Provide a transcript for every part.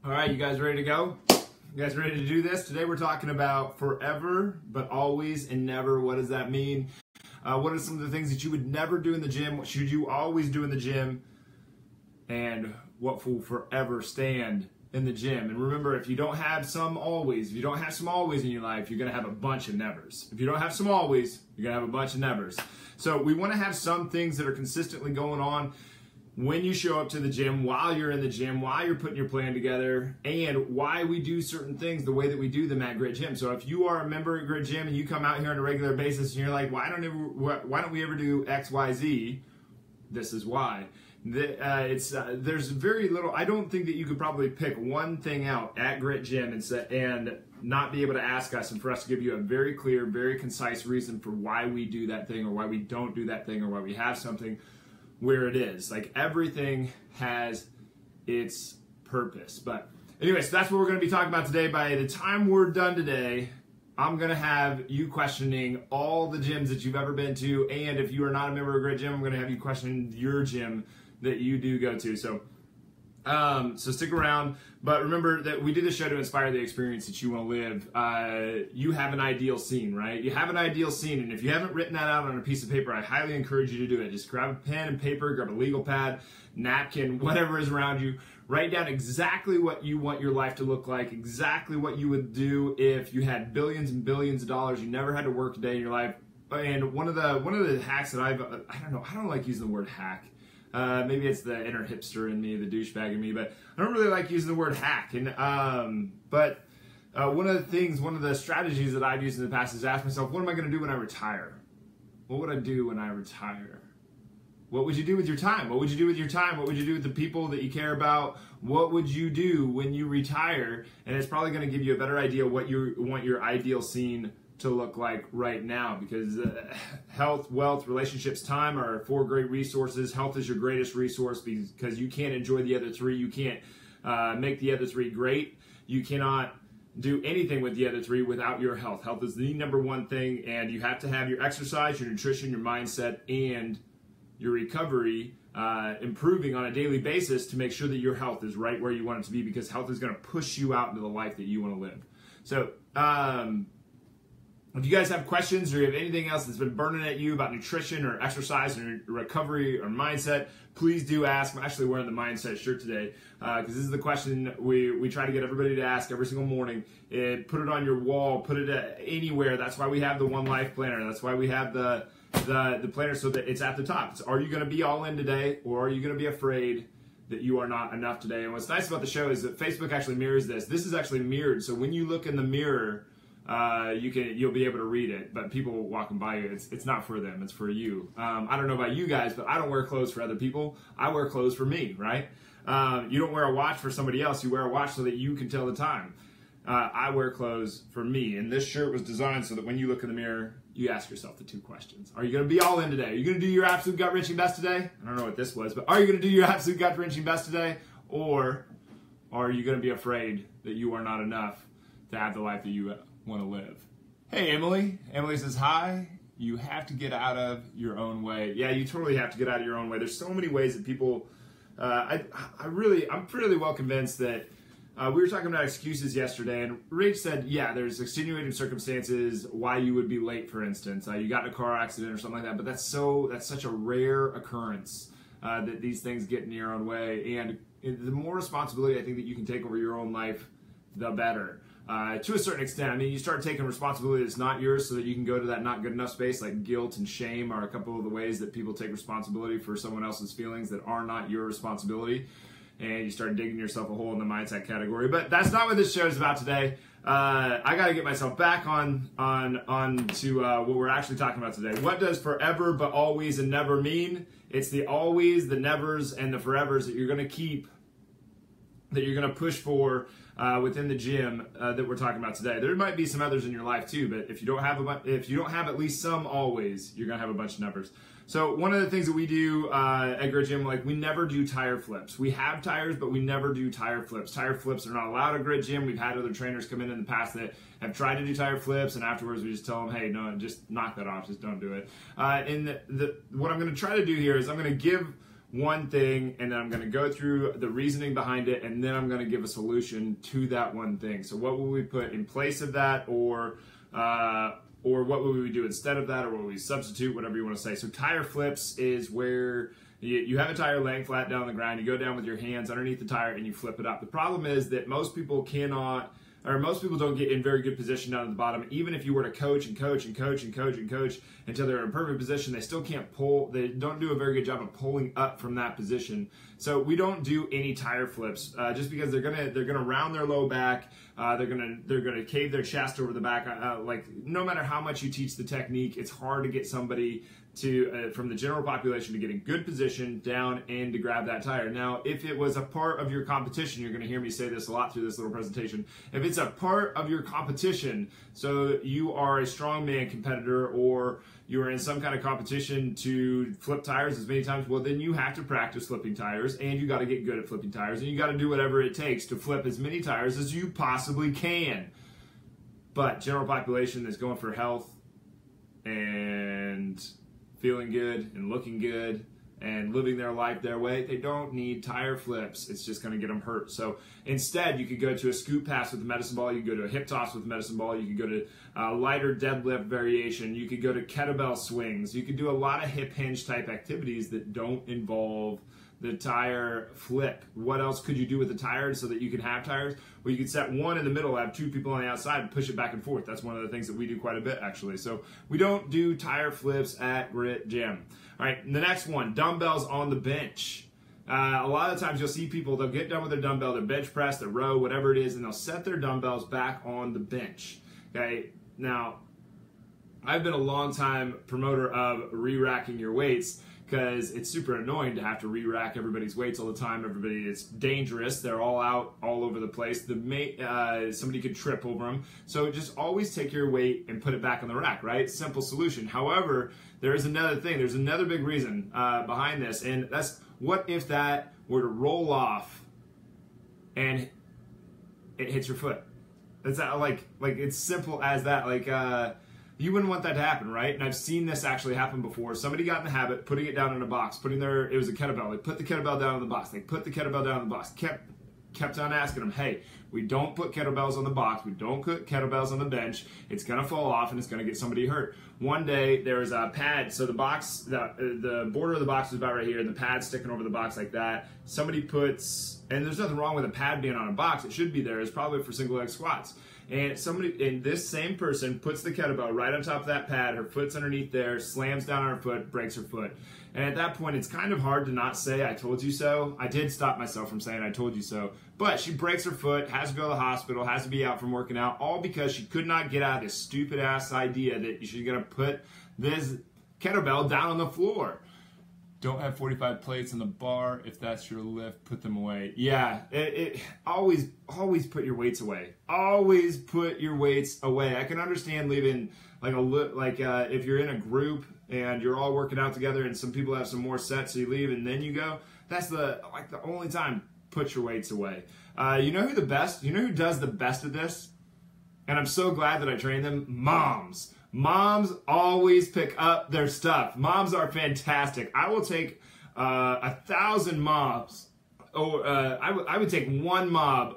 All right, you guys ready to go? You guys ready to do this? Today we're talking about forever, but always and never. What does that mean? What are some of the things that you would never do in the gym? What should you always do in the gym? And what will forever stand in the gym? And remember, if you don't have some always, if you don't have some always in your life, you're going to have a bunch of nevers. If you don't have some always, you're going to have a bunch of nevers. So we want to have some things that are consistently going on when you show up to the gym, while you're in the gym, while you're putting your plan together, and why we do certain things the way that we do them at Grit Gym. So if you are a member at Grit Gym and you come out here on a regular basis and you're like, why don't we ever do X, Y, Z? This is why. There's very little. I don't think that you could probably pick one thing out at Grit Gym and not be able to ask us and for us to give you a very clear, very concise reason for why we do that thing or why we don't do that thing or why we have something where it is. Like, everything has its purpose. But anyway, so that's what we're going to be talking about today. By the time we're done today, I'm going to have you questioning all the gyms that you've ever been to, and if you are not a member of Grit Gym, I'm going to have you question your gym that you do go to. So stick around, but remember that we did this show to inspire the experience that you want to live. You have an ideal scene, right? You have an ideal scene, and if you haven't written that out on a piece of paper, I highly encourage you to do it. Just grab a pen and paper, grab a legal pad, napkin, whatever is around you. Write down exactly what you want your life to look like, exactly what you would do if you had billions and billions of dollars, you never had to work a day in your life. And one of the hacks that I don't like using the word hack. Maybe it's the inner hipster in me, the douchebag in me, but I don't really like using the word hack. And one of the strategies that I've used in the past is ask myself, what am I going to do when I retire? What would I do when I retire? What would you do with your time? What would you do with your time? What would you do with the people that you care about? What would you do when you retire? And it's probably going to give you a better idea what you want your ideal scene to look like right now, because health, wealth, relationships, time are 4 great resources. Health is your greatest resource because you can't enjoy the other 3. You can't make the other 3 great. You cannot do anything with the other 3 without your health. Health is the #1 thing, and you have to have your exercise, your nutrition, your mindset, and your recovery improving on a daily basis to make sure that your health is right where you want it to be, because health is going to push you out into the life that you want to live. So, if you guys have questions or you have anything else that's been burning at you about nutrition or exercise or recovery or mindset, please do ask. I'm actually wearing the mindset shirt today because this is the question we try to get everybody to ask every single morning. Put it on your wall, put it anywhere. That's why we have the One Life Planner. That's why we have the planner, so that it's at the top. It's, are you going to be all in today, or are you going to be afraid that you are not enough today? And what's nice about the show is that Facebook actually mirrors this. This is actually mirrored, so when you look in the mirror, you'll be able to read it, but people walking by you, it's not for them, it's for you. I don't know about you guys, but I don't wear clothes for other people. I wear clothes for me, right? You don't wear a watch for somebody else. You wear a watch so that you can tell the time. I wear clothes for me, and this shirt was designed so that when you look in the mirror, you ask yourself the 2 questions. Are you going to be all in today? Are you going to do your absolute gut-wrenching best today? I don't know what this was, but are you going to do your absolute gut-wrenching best today? Or are you going to be afraid that you are not enough to have the life that you want to live? Hey, Emily. Emily says, hi. You have to get out of your own way. Yeah, you totally have to get out of your own way. There's so many ways that people, I'm pretty well convinced that we were talking about excuses yesterday, and Rach said, yeah, there's extenuating circumstances why you would be late, for instance. You got in a car accident or something like that, but that's such a rare occurrence that these things get in your own way. And the more responsibility I think that you can take over your own life, the better. To a certain extent, I mean, you start taking responsibility that's not yours so that you can go to that not good enough space. Like guilt and shame are a couple of the ways that people take responsibility for someone else's feelings that are not your responsibility. And you start digging yourself a hole in the mindset category. But that's not what this show is about today. I got to get myself back on to what we're actually talking about today. What does forever but always and never mean? It's the always, the nevers, and the forevers that you're going to keep, that you're going to push for within the gym that we're talking about today. There might be some others in your life too, but if you don't have at least some always, you're going to have a bunch of numbers. So one of the things that we do at Grit Gym, like, we never do tire flips. We have tires, but we never do tire flips. Tire flips are not allowed at Grit Gym. We've had other trainers come in the past that have tried to do tire flips, and afterwards we just tell them, hey, no, just knock that off. Just don't do it. What I'm going to try to do here is I'm going to give one thing, and then I'm going to go through the reasoning behind it, and then I'm going to give a solution to that one thing. So what will we put in place of that, or what would we do instead of that, or what would we substitute, whatever you want to say. So tire flips is where you have a tire laying flat down on the ground, you go down with your hands underneath the tire and you flip it up. The problem is that most people don't get in very good position down at the bottom. Even if you were to coach until they're in a perfect position, they still can't pull. They don't do a very good job of pulling up from that position. So we don't do any tire flips just because they're gonna round their low back. They're gonna cave their chest over the back. Like no matter how much you teach the technique, it's hard to get somebody from the general population to get in good position down and to grab that tire. Now, if it was a part of your competition, you're going to hear me say this a lot through this little presentation. If it's a part of your competition, so you are a strongman competitor or you are in some kind of competition to flip tires as many times, well, then you have to practice flipping tires and you got to get good at flipping tires and you got to do whatever it takes to flip as many tires as you possibly can. But general population is going for health and feeling good and looking good and living their life their way, they don't need tire flips. It's just going to get them hurt. So instead, you could go to a scoop pass with the medicine ball. You could go to a hip toss with the medicine ball. You could go to lighter deadlift variation. You could go to kettlebell swings. You could do a lot of hip hinge type activities that don't involve the tire flip. What else could you do with the tires so that you can have tires? Well, you could set one in the middle, have two people on the outside, and push it back and forth. That's one of the things that we do quite a bit, actually. So we don't do tire flips at Grit Gym. All right, the next one, dumbbells on the bench. A lot of times you'll see people, they'll get done with their dumbbell, their bench press, their row, whatever it is, and they'll set their dumbbells back on the bench. Okay, now, I've been a long time promoter of re-racking your weights, because it's super annoying to have to re-rack everybody's weights all the time. Everybody is dangerous. They're all out all over the place. Somebody could trip over them. So just always take your weight and put it back on the rack, right? Simple solution. However, there is another thing. There's another big reason behind this, and that's what if that were to roll off and it hits your foot? It's like it's simple as that. You wouldn't want that to happen, right? And I've seen this actually happen before. Somebody got in the habit putting it down in a box, it was a kettlebell. They put the kettlebell down in the box. They put the kettlebell down in the box. Kept on asking them, hey, we don't put kettlebells on the box. We don't put kettlebells on the bench. It's going to fall off and it's going to get somebody hurt. One day there was a pad. So the box, the border of the box was about right here and the pad sticking over the box like that. Somebody puts, and there's nothing wrong with a pad being on a box. It should be there. It's probably for single leg squats. And this same person puts the kettlebell right on top of that pad, her foot's underneath there, slams down on her foot, breaks her foot. And at that point, it's kind of hard to not say, I told you so. I did stop myself from saying, I told you so. But she breaks her foot, has to go to the hospital, has to be out from working out, all because she could not get out of this stupid ass idea that she's going to put this kettlebell down on the floor. Don't have 45 plates on the bar. If that's your lift, put them away. Yeah, always put your weights away. Always put your weights away. I can understand leaving if you're in a group and you're all working out together and some people have some more sets, so you leave and then you go. That's the only time. Put your weights away. You know who does the best of this? And I'm so glad that I trained them. Moms. Moms always pick up their stuff. Moms are fantastic. I will take 1,000 moms. I would take one mom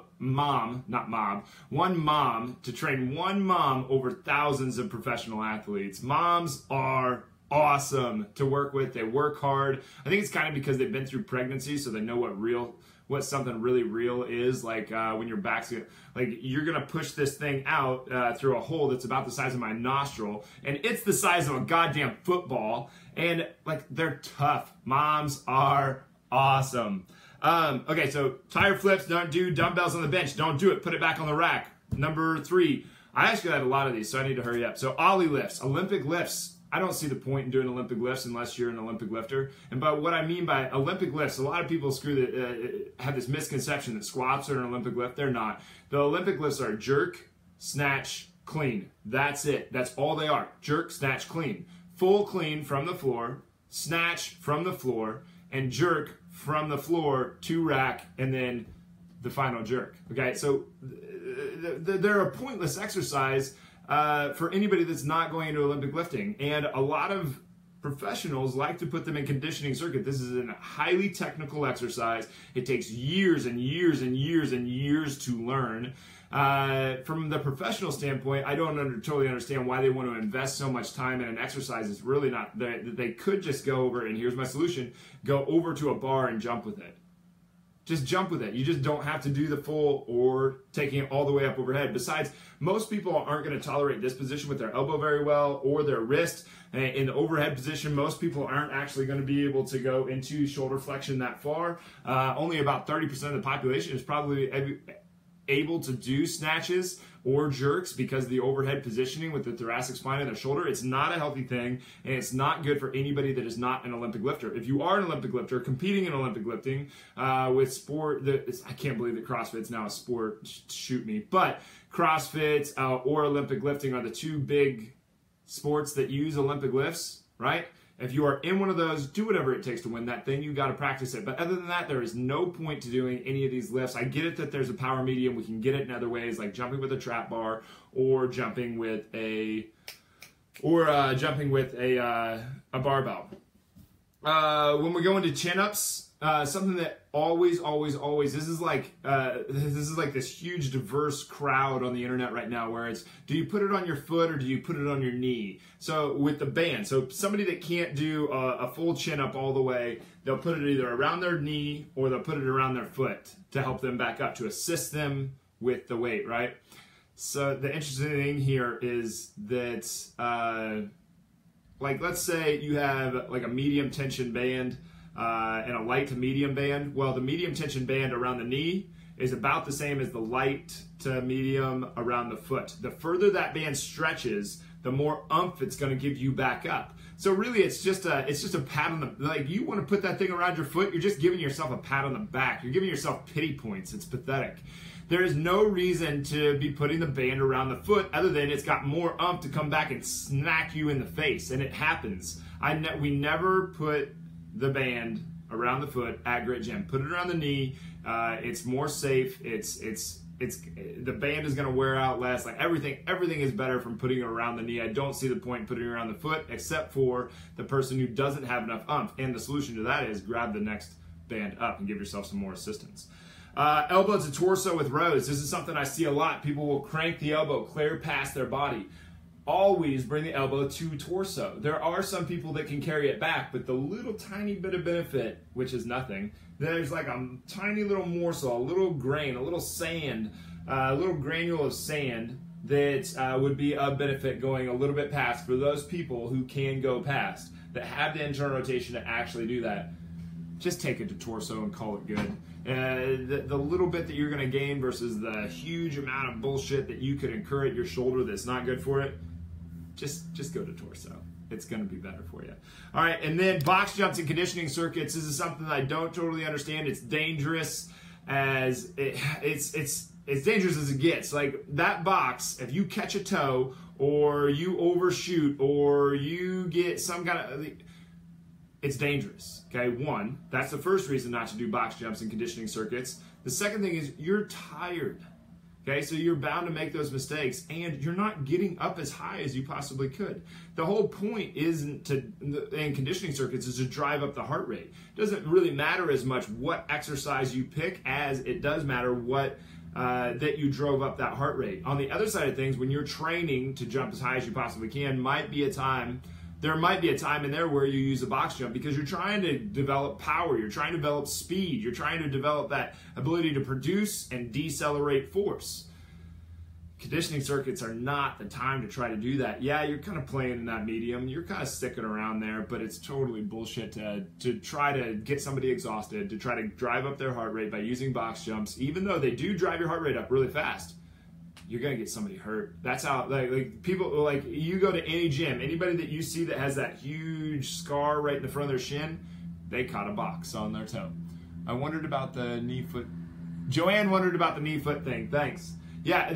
to train one mom over thousands of professional athletes. Moms are awesome to work with. They work hard. I think it's kind of because they've been through pregnancy, so they know what something really real is, when your back's you're gonna push this thing out through a hole that's about the size of my nostril, and it's the size of a goddamn football, and they're tough. Moms are awesome. Okay, so tire flips, don't do. Dumbbells on the bench, don't do it. Put it back on the rack. Number 3, I actually have a lot of these, so I need to hurry up. So Ollie lifts, Olympic lifts. I don't see the point in doing Olympic lifts unless you're an Olympic lifter. And by what I mean by Olympic lifts, a lot of people have this misconception that squats are an Olympic lift. They're not. The Olympic lifts are jerk, snatch, clean. That's it. That's all they are. Jerk, snatch, clean. Full clean from the floor, snatch from the floor, and jerk from the floor to rack, and then the final jerk. Okay, so they're a pointless exercise for anybody that's not going into Olympic lifting. And a lot of Professionals like to put them in conditioning circuit. This is a highly technical exercise. It takes years and years and years and years to learn. From the professional standpoint, I don't totally understand why they want to invest so much time in an exercise. It's really not, they could just go over, and here's my solution, go over to a bar and jump with it. Just jump with it. You just don't have to do the full or taking it all the way up overhead. Besides, most people aren't going to tolerate this position with their elbow very well or their wrist. In the overhead position, most people aren't actually going to be able to go into shoulder flexion that far. Only about 30% of the population is probably able to do snatches or jerks because of the overhead positioning with the thoracic spine and their shoulder. It's not a healthy thing, and it's not good for anybody that is not an Olympic lifter. If you are an Olympic lifter, competing in Olympic lifting with sport, I can't believe that CrossFit's now a sport, shoot me, but CrossFit or Olympic lifting are the two big sports that use Olympic lifts, right? If you are in one of those, do whatever it takes to win that thing. You got to practice it. But other than that, there is no point to doing any of these lifts. I get it that there's a power medium. We can get it in other ways, like jumping with a trap bar or jumping with a barbell. When we go into chin-ups, something that always, this is like this huge diverse crowd on the internet right now where it's, do you put it on your foot or do you put it on your knee? So with the band, so somebody that can't do a full chin up all the way, they'll put it either around their knee or they'll put it around their foot to help them back up, to assist them with the weight, right? So the interesting thing here is that, like, let's say you have like a medium tension band and a light to medium band. Well, the medium tension band around the knee is about the same as the light to medium around the foot. The further that band stretches, the more oomph it's going to give you back up. So really, it's just a pat on the, like, you want to put that thing around your foot, you're just giving yourself a pat on the back. You're giving yourself pity points. It's pathetic. There is no reason to be putting the band around the foot other than it's got more oomph to come back and smack you in the face, and it happens. We never put the band around the foot at Grit Gym. Put it around the knee. It's more safe. The band is going to wear out less. Like everything is better from putting it around the knee. I don't see the point in putting it around the foot, except for the person who doesn't have enough oomph. And the solution to that is grab the next band up and give yourself some more assistance. Elbow to torso with rows. This is something I see a lot. People will crank the elbow clear past their body. Always bring the elbow to torso. There are some people that can carry it back, but the little tiny bit of benefit, which is nothing, there's like a tiny little morsel, a little grain, a little sand, a little granule of sand that would be a benefit going a little bit past for those people who can go past, that have the internal rotation to actually do that. Just take it to torso and call it good. The little bit that you're going to gain versus the huge amount of bullshit that you could incur at your shoulder that's not good for it, just go to torso. It's going to be better for you. All right, and then box jumps and conditioning circuits. This is something that I don't totally understand. It's dangerous as it's dangerous as it gets. Like that box, if you catch a toe or you overshoot or you get some kind of, it's dangerous. Okay, one, that's the first reason not to do box jumps and conditioning circuits. The second thing is you're tired. Okay, so you're bound to make those mistakes, and you're not getting up as high as you possibly could. The whole point in conditioning circuits is to drive up the heart rate. It doesn't really matter as much what exercise you pick as it does matter what that you drove up that heart rate. On the other side of things, when you're training to jump as high as you possibly can, there might be a time in there where you use a box jump because you're trying to develop power, you're trying to develop speed, you're trying to develop that ability to produce and decelerate force. Conditioning circuits are not the time to try to do that. Yeah, you're kind of playing in that medium, you're kind of sticking around there, but it's totally bullshit to try to get somebody exhausted, to try to drive up their heart rate by using box jumps, even though they do drive your heart rate up really fast. You're gonna get somebody hurt. That's how, like people, like you go to any gym, anybody that you see that has that huge scar right in the front of their shin, they caught a box on their toe. I wondered about the knee foot. Joanne wondered about the knee foot thing. Thanks. Yeah,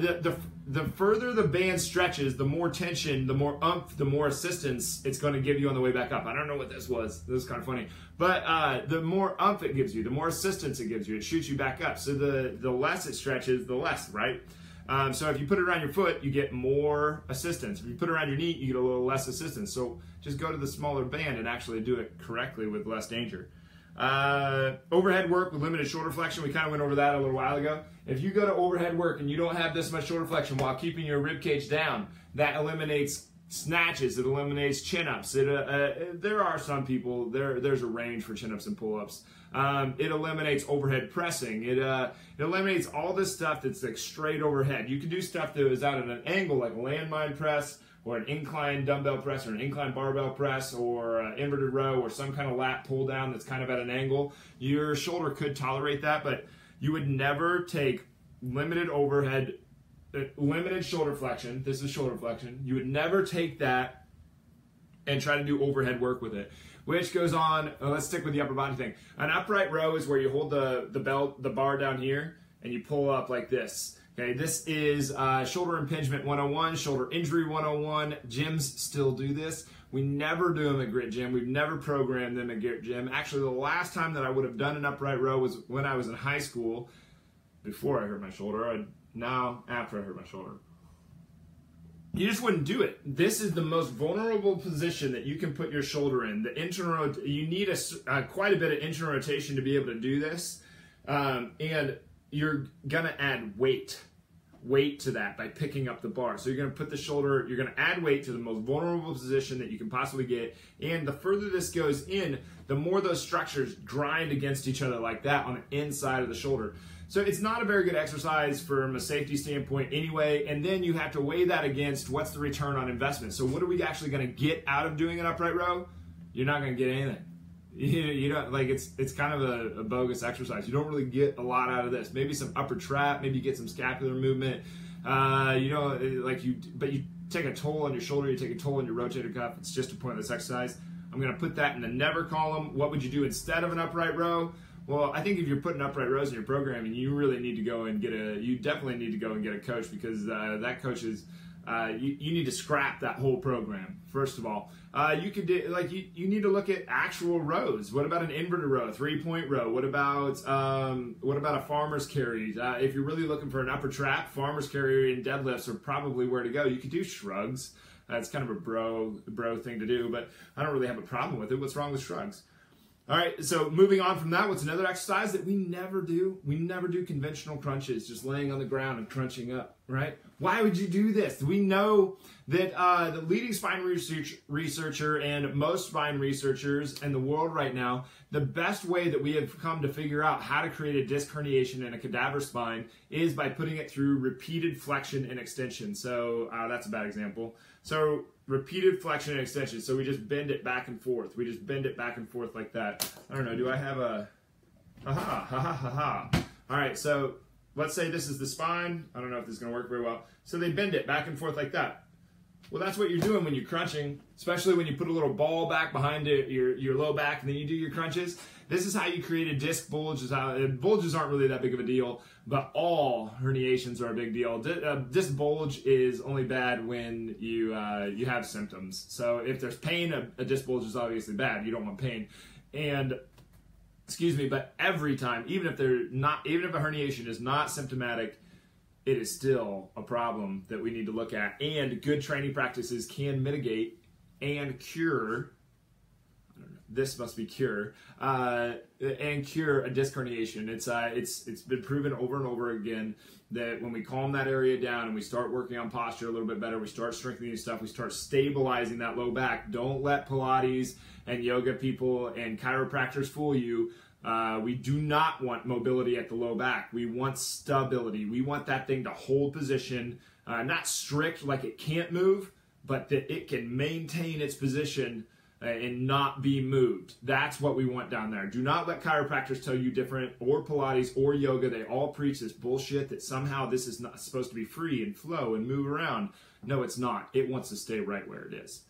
the further the band stretches, the more tension, the more oomph, the more assistance it's going to give you on the way back up. I don't know what this was. This was kind of funny. But the more oomph it gives you, the more assistance it gives you. It shoots you back up. So the less it stretches, the less, right? So if you put it around your foot, you get more assistance. If you put it around your knee, you get a little less assistance. So just go to the smaller band and actually do it correctly with less danger. Overhead work with limited shoulder flexion. We kind of went over that a little while ago. If you go to overhead work and you don't have this much shoulder flexion while keeping your rib cage down, that eliminates snatches. It eliminates chin-ups. There are some people, there's a range for chin-ups and pull-ups. It eliminates overhead pressing. It eliminates all this stuff that's like straight overhead. You can do stuff that is out at an angle, like a landmine press, or an incline dumbbell press, or an incline barbell press, or inverted row, or some kind of lat pull down that's kind of at an angle. Your shoulder could tolerate that, but you would never take limited overhead, limited shoulder flexion. This is shoulder flexion. You would never take that and try to do overhead work with it, which goes on. Let's stick with the upper body thing. An upright row is where you hold the bar down here and you pull up like this. Okay, this is shoulder impingement 101, shoulder injury 101. Gyms still do this. We never do them at Grit Gym. We've never programmed them at Grit Gym. Actually, the last time that I would have done an upright row was when I was in high school, before I hurt my shoulder. Now, after I hurt my shoulder. You just wouldn't do it. This is the most vulnerable position that you can put your shoulder in. The internal, you need quite a bit of internal rotation to be able to do this, and you're gonna add weight to that by picking up the bar. So you're gonna put the shoulder, you're gonna add weight to the most vulnerable position that you can possibly get, and the further this goes in, the more those structures grind against each other like that on the inside of the shoulder. So it's not a very good exercise from a safety standpoint anyway, and then you have to weigh that against what's the return on investment. So what are we actually going to get out of doing an upright row? You're not going to get anything. You don't, like, it's kind of a bogus exercise. You don't really get a lot out of this. Maybe some upper trap, maybe you get some scapular movement. But you take a toll on your shoulder, you take a toll on your rotator cuff. It's just a pointless exercise. I'm going to put that in the never column. What would you do instead of an upright row? Well, I think if you're putting upright rows in your programming, you really need to go and you definitely need to go and get a coach, because that coach is, you need to scrap that whole program, first of all. You could do, you need to look at actual rows. What about an inverted row, 3-point row? What about a farmer's carry? If you're really looking for an upper trap, farmer's carry and deadlifts are probably where to go. You could do shrugs. That's kind of a bro thing to do, but I don't really have a problem with it. What's wrong with shrugs? All right, so moving on from that, what's another exercise that we never do? We never do conventional crunches, just laying on the ground and crunching up, right? Why would you do this? We know that the leading spine researcher and most spine researchers in the world right now, the best way that we have come to figure out how to create a disc herniation in a cadaver spine is by putting it through repeated flexion and extension. So that's a bad example. So repeated flexion and extension. So we just bend it back and forth. We just bend it back and forth like that. I don't know. Do I have a... All right. So let's say this is the spine. I don't know if this is going to work very well. So they bend it back and forth like that. Well, that's what you're doing when you're crunching, especially when you put a little ball back behind your low back and then you do your crunches. This is how you create a disc bulge. Bulges aren't really that big of a deal, but all herniations are a big deal. Disc bulge is only bad when you have symptoms. So if there's pain, a disc bulge is obviously bad. You don't want pain. And excuse me, but every time, even if a herniation is not symptomatic, it is still a problem that we need to look at. And good training practices can mitigate and cure. This must be cure and cure a disc herniation. It's been proven over and over again that when we calm that area down and we start working on posture a little bit better, we start strengthening stuff, we start stabilizing that low back. Don't let Pilates and yoga people and chiropractors fool you. We do not want mobility at the low back. We want stability. We want that thing to hold position, not strict like it can't move, but that it can maintain its position and not be moved. That's what we want down there. Do not let chiropractors tell you different, or Pilates or yoga. They all preach this bullshit that somehow this is not supposed to be free and flow and move around. No, it's not. It wants to stay right where it is.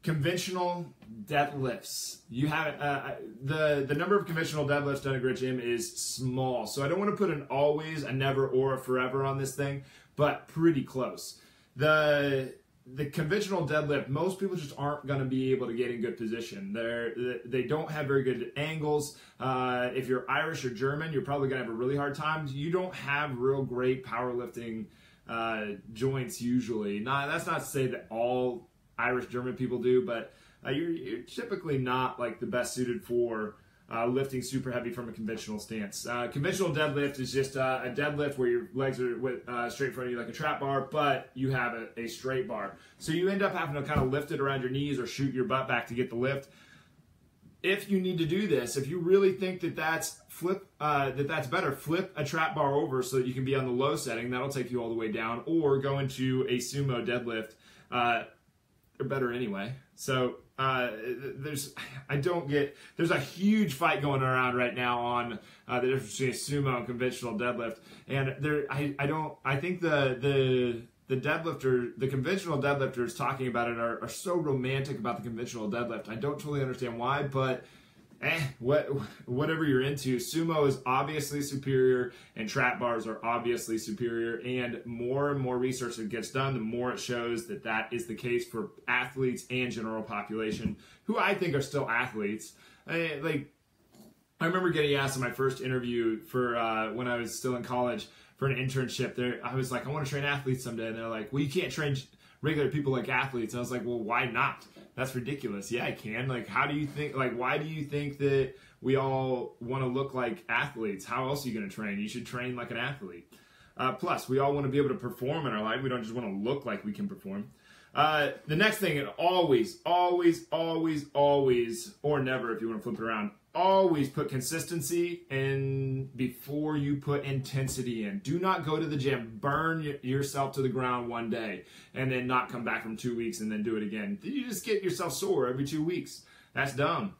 Conventional deadlifts. You have the number of conventional deadlifts done at Grit Gym is small, so I don't want to put an always, a never, or a forever on this thing, but pretty close. the conventional deadlift, most people just aren't going to be able to get in good position. They don't have very good angles. If you're Irish or German, you're probably going to have a really hard time. You don't have real great powerlifting joints usually. That's not to say that all Irish German people do, but you're typically not like the best suited for lifting super heavy from a conventional stance. Conventional deadlift is just a deadlift where your legs are straight in front of you like a trap bar, but you have a straight bar. So you end up having to kind of lift it around your knees or shoot your butt back to get the lift. If you need to do this, if you really think that that's better, flip a trap bar over so that you can be on the low setting. That'll take you all the way down, or go into a sumo deadlift. They're better anyway. So there's a huge fight going around right now on the difference between sumo and conventional deadlift, and I think the conventional deadlifters talking about it are so romantic about the conventional deadlift. I don't totally understand why, but whatever you're into, sumo is obviously superior and trap bars are obviously superior, and more research that gets done, the more it shows that that is the case for athletes and general population, who I think are still athletes. I remember getting asked in my first interview for when I was still in college for an internship there. I was like, I want to train athletes someday, and they're like, well, you can't train regular people like athletes. And I was like, well, why not? That's ridiculous. Yeah, I can. Like, why do you think that we all want to look like athletes? How else are you going to train? You should train like an athlete. Plus, we all want to be able to perform in our life. We don't just want to look like we can perform. The next thing, and always, or never if you want to flip it around, always put consistency in before you put intensity in. Do not go to the gym, burn yourself to the ground one day, and then not come back from 2 weeks and then do it again. You just get yourself sore every 2 weeks. That's dumb.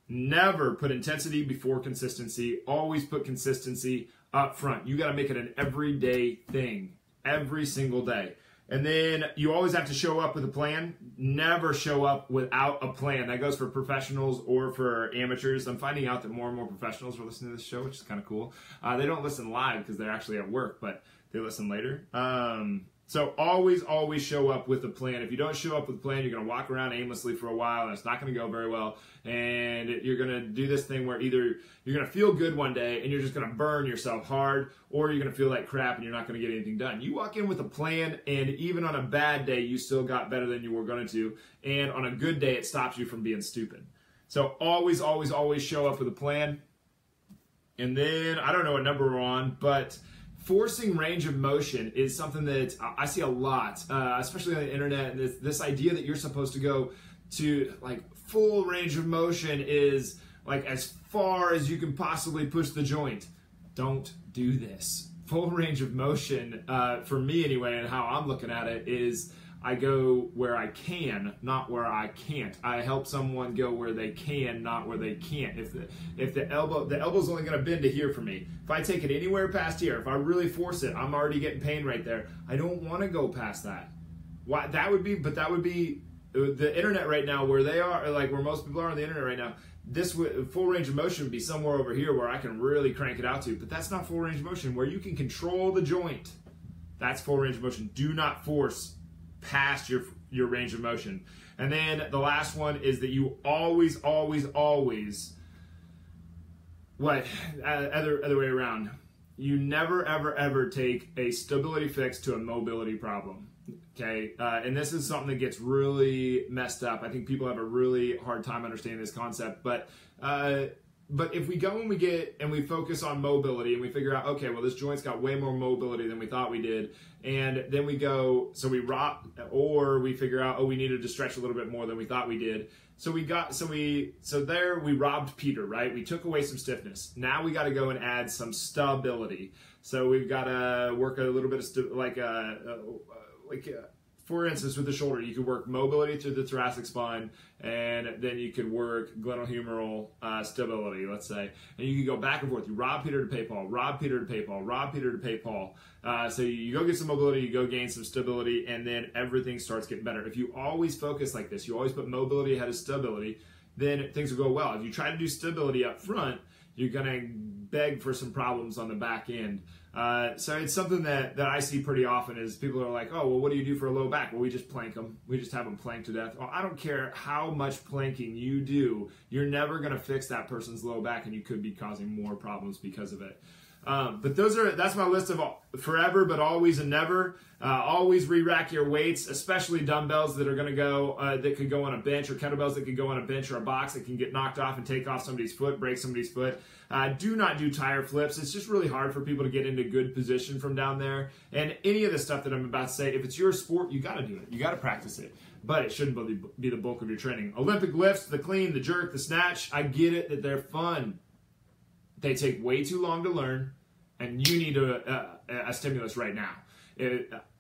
Never put intensity before consistency. Always put consistency up front. You got to make it an everyday thing, every single day. And then you always have to show up with a plan. Never show up without a plan. That goes for professionals or for amateurs. I'm finding out that more and more professionals are listening to this show, which is kind of cool. They don't listen live because they're actually at work, but they listen later. So always show up with a plan. If you don't show up with a plan, you're going to walk around aimlessly for a while, and it's not going to go very well. And you're going to do this thing where either you're going to feel good one day and you're just going to burn yourself hard, or you're going to feel like crap and you're not going to get anything done. You walk in with a plan, and even on a bad day, you still got better than you were going to. And on a good day, it stops you from being stupid. So always show up with a plan. And then, I don't know what number we're on, but forcing range of motion is something that I see a lot, especially on the internet. And this idea that you're supposed to go to like full range of motion is like as far as you can possibly push the joint. Don't do this. Full range of motion, for me anyway, and how I'm looking at it is I go where I can, not where I can't. I help someone go where they can, not where they can't. If the elbow's only going to bend to here for me. If I take it anywhere past here, if I really force it, I'm already getting pain right there. I don't want to go past that. Why that would be the internet right now, where they are, like where most people are on the internet right now. This full range of motion would be somewhere over here where I can really crank it out to, but that's not full range of motion. Where you can control the joint, that's full range of motion. Do not force past your range of motion. And then the last one is that you always other way around. You never ever take a stability fix to a mobility problem. Okay, and this is something that gets really messed up. I think people have a really hard time understanding this concept, but if we go and we focus on mobility and we figure out, okay, well, this joint's got way more mobility than we thought we did, and then we go, so we figure out, oh, we needed to stretch a little bit more than we thought we did. So we robbed Peter, right? We took away some stiffness. Now we got to go and add some stability. So we've got to work a little bit of for instance, with the shoulder, you could work mobility through the thoracic spine, and then you could work glenohumeral stability, let's say. And you could go back and forth. You rob Peter to pay Paul, rob Peter to pay Paul, rob Peter to pay Paul. So you go get some mobility, you go gain some stability, and then everything starts getting better. If you always focus like this, you always put mobility ahead of stability, then things will go well. If you try to do stability up front, you're going to beg for some problems on the back end. So it's something that I see pretty often is people are like, oh, well, what do you do for a low back? Well, we just plank them. We just have them planked to death. Well, I don't care how much planking you do. You're never going to fix that person's low back, and you could be causing more problems because of it. But that's my list of forever, but always and never. Always re-rack your weights, especially dumbbells that are going to go, that could go on a bench, or kettlebells that could go on a bench or a box that can get knocked off and take off somebody's foot, break somebody's foot. Do not do tire flips. It's just really hard for people to get into good position from down there. And any of the stuff that I'm about to say, if it's your sport, you got to do it. You got to practice it. But it shouldn't be the bulk of your training. Olympic lifts, the clean, the jerk, the snatch, I get it that they're fun. They take way too long to learn, and you need a stimulus right now.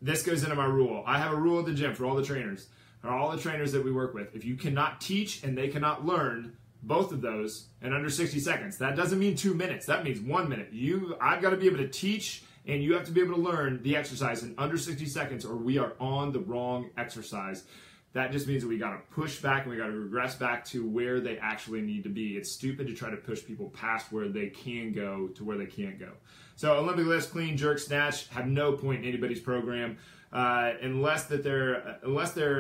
This goes into my rule. I have a rule at the gym for all the trainers, that we work with. If you cannot teach and they cannot learn both of those in under 60 seconds, that doesn't mean 2 minutes. That means 1 minute. I've got to be able to teach, and you have to be able to learn the exercise in under 60 seconds, or we are on the wrong exercise. That just means that we got to push back and we got to regress back to where they actually need to be. It's stupid to try to push people past where they can go to where they can't go. So Olympic lifts, clean, jerk, snatch have no point in anybody's program unless they're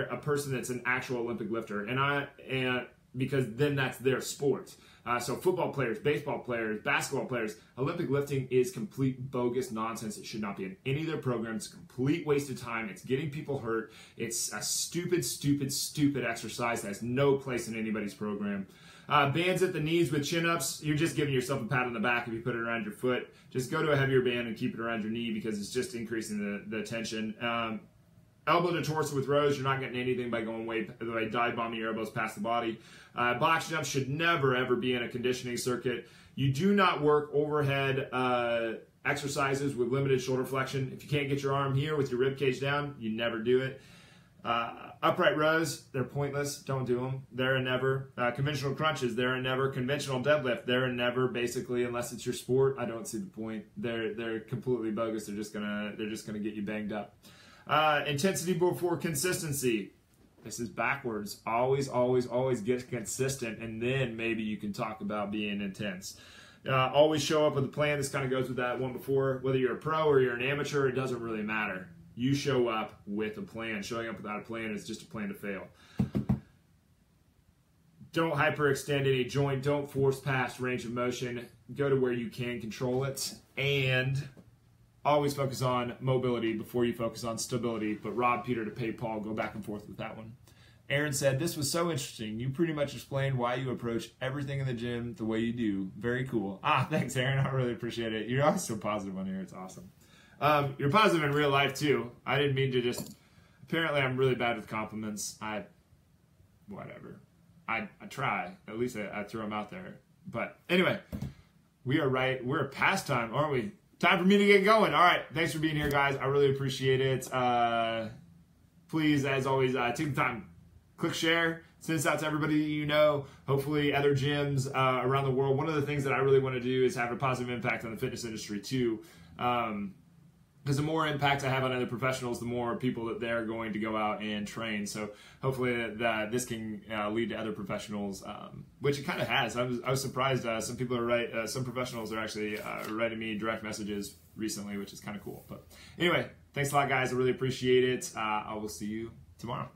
a person that's an actual Olympic lifter, and because then that's their sport. So football players, baseball players, basketball players, Olympic lifting is complete bogus nonsense. It should not be in any of their programs. It's a complete waste of time. It's getting people hurt. It's a stupid, stupid, stupid exercise that has no place in anybody's program. Bands at the knees with chin-ups, you're just giving yourself a pat on the back if you put it around your foot. Just go to a heavier band and keep it around your knee because it's just increasing the tension. Elbow to torso with rows, you're not getting anything by going by dive bombing your elbows past the body. Box jumps should never, ever be in a conditioning circuit. You do not work overhead exercises with limited shoulder flexion. If you can't get your arm here with your rib cage down, you never do it. Upright rows, they're pointless. Don't do them. They're a never. Conventional crunches, they're a never. Conventional deadlift, they're a never. Basically, unless it's your sport, I don't see the point. They're completely bogus. They're just gonna get you banged up. Intensity before consistency. This is backwards. Always, always, always get consistent, and then maybe you can talk about being intense. Always show up with a plan. This kind of goes with that one before. Whether you're a pro or you're an amateur, it doesn't really matter. You show up with a plan. Showing up without a plan is just a plan to fail. Don't hyperextend any joint. Don't force past range of motion. Go to where you can control it. And always focus on mobility before you focus on stability. But rob Peter to pay Paul. Go back and forth with that one. Aaron said, this was so interesting. You pretty much explained why you approach everything in the gym the way you do. Very cool. Thanks, Aaron. I really appreciate it. You're always so positive on here. It's awesome. You're positive in real life, too. I didn't mean to just... Apparently, I'm really bad with compliments. Whatever. I try. At least I throw them out there. But anyway, we're past time, aren't we? Time for me to get going. All right. Thanks for being here, guys. I really appreciate it. Please, as always, take the time. Click share. Send this out to everybody you know. Hopefully, other gyms around the world. One of the things that I really want to do is have a positive impact on the fitness industry, too. Because the more impact I have on other professionals, the more people that they're going to go out and train. So hopefully that this can lead to other professionals, which it kind of has. I was surprised. Some people are some professionals are actually writing me direct messages recently, which is kind of cool. But anyway, thanks a lot, guys. I really appreciate it. I will see you tomorrow.